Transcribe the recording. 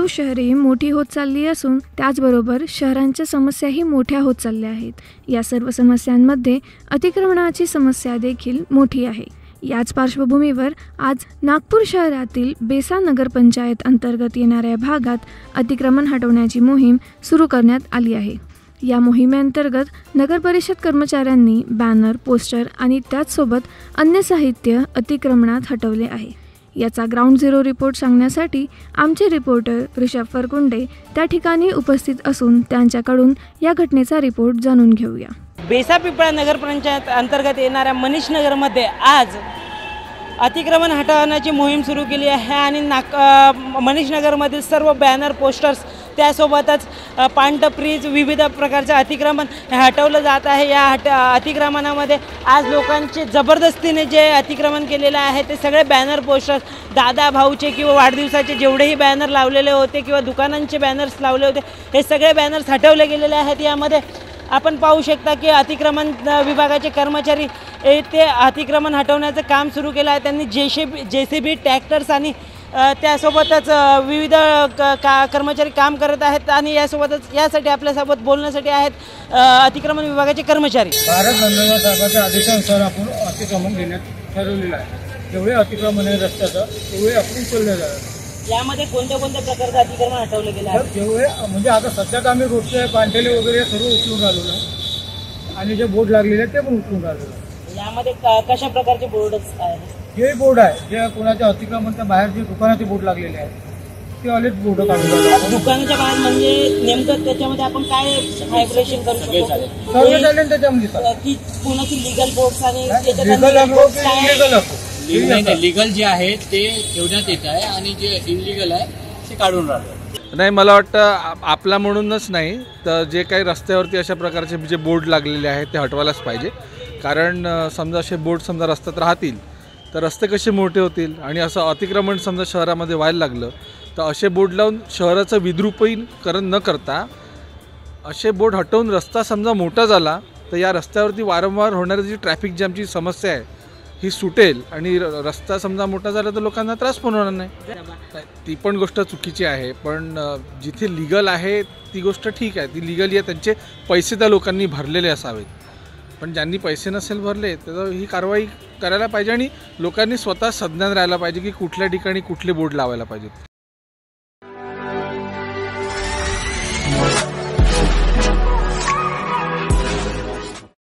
हळूहळू शहरेही मोठी होत चालली असून त्याचबरोबर शहरांच्या समस्याही मोठ्या होत चालल्या आहेत। या सर्व समस्यांमध्ये अतिक्रमणाची समस्या देखील मोठी आहे। याच पार्श्वभूमीवर आज नागपूर शहरातील बेसा नगरपंचायत अंतर्गत येणाऱ्या भागात अतिक्रमण हटवण्याची मोहीम सुरू करण्यात आली आहे। या मोहिमेअंतर्गत नगरपरिषद कर्मचाऱ्यांनी बॅनर, पोस्टर आणि त्याचसोबत अन्य साहित्य अतिक्रमणात हटवले आहे। याचा ग्राउंड झिरो रिपोर्ट सांगण्यासाठी आमचे रिपोर्टर ऋषभ फरकुंडे त्या ठिकाणी उपस्थित असून त्यांच्याकडून या घटनेचा रिपोर्ट जाणून घेऊया। बेसा पिंपळा नगरपंचायत अंतर्गत येणाऱ्या मनीष नगरमध्ये आज अतिक्रमण हटवण्याची मोहीम सुरू केली आहे आणि मनीष नगरमधील सर्व बॅनर, पोस्टर्स त्यासोबतच पानटपरीज विविध प्रकारचे अतिक्रमण हटवलं जात आहे। या अतिक्रमणामध्ये आज लोकांचे जबरदस्तीने जे अतिक्रमण केलेलं आहे ते सगळे बॅनर, पोस्टर्स दादा भाऊचे किंवा वाढदिवसाचे जेवढेही बॅनर लावलेले होते किंवा दुकानांचे बॅनर्स लावले होते हे सगळे बॅनर्स हटवले गेलेले आहेत। यामध्ये आपण पाहू शकता की अतिक्रमण विभागाचे कर्मचारी ते अतिक्रमण हटवण्याचं काम सुरू केलं आहे। त्यांनी JCB ट्रॅक्टर्स आणि त्यासोबतच विविध कर्मचारी काम करत आहेत आणि यासोबतच यासाठी आपल्यासोबत बोलण्यासाठी आहेत अतिक्रमण विभागाचे कर्मचारी। भारत बंधुआ साहेबांच्या आदेशानुसार आपण अतिक्रमण घेण्यात ठरवलेलं आहे। जेवढे अतिक्रमण आहे रस्त्याचं तेवढे आपण सोडले जातात। यामध्ये कोणत्या प्रकारचं अतिक्रमण हटवले गेले आहे? जेवढे म्हणजे आता सध्यात आम्ही रोडचे पांढरे वगैरे सर्व उचलून आलेलो आहे आणि जे बोर्ड लागलेले आहेत ते पण उचलून आलेलो आहे। यामध्ये कशा प्रकारचे बोर्डच आहेत? हे बोर्ड आहे जे कोणाच्या अतिक्रमणच्या बाहेर जे दुकानाचे बोर्ड लागलेले आहेत ते ऑलरेडी बोर्ड काढून दुकानाच्या बाहेर म्हणजे नेमकं त्याच्यामध्ये आपण काय व्हायब्रेशन करू शकतो? सर्व चालेल त्याच्यामध्ये की कोणाची लिगल बोर्ड्स आणि लीगल जे आहे ते ठेवण्यात येत आहे आणि जे इनलिगल आहे ते काढून राहिलं। नाही, मला वाटतं आपला म्हणूनच नाही तर जे काही रस्त्यावरती अशा प्रकारचे जे बोर्ड लागलेले आहेत ते हटवायलाच पाहिजे। कारण समजा असे बोर्ड समजा रस्त्यात राहतील तर रस्ते कसे मोठे होतील आणि असं अतिक्रमण समजा शहरामध्ये व्हायला लागलं तर असे बोर्ड लावून शहराचं विद्रुपीकरण न करता असे बोर्ड हटवून रस्ता समजा मोठा झाला तर या रस्त्यावरती वारंवार होणारी जी ट्रॅफिक जॅमची समस्या आहे ही सुटेल आणि रस्ता समजा मोठा झाला तर लोकांना त्रास पण होणार नाही। ती पण गोष्ट चुकीची आहे, पण जिथे लिगल आहे ती गोष्ट ठीक आहे, ती लिगली आहे, त्यांचे पैसे त्या लोकांनी भरलेले असावेत। पण ज्यांनी पैसे नसेल भरले तर ही कारवाई करायला पाहिजे आणि लोकांनी स्वतः संज्ञान राहायला पाहिजे की कुठल्या ठिकाणी कुठले बोर्ड लावायला पाहिजेत।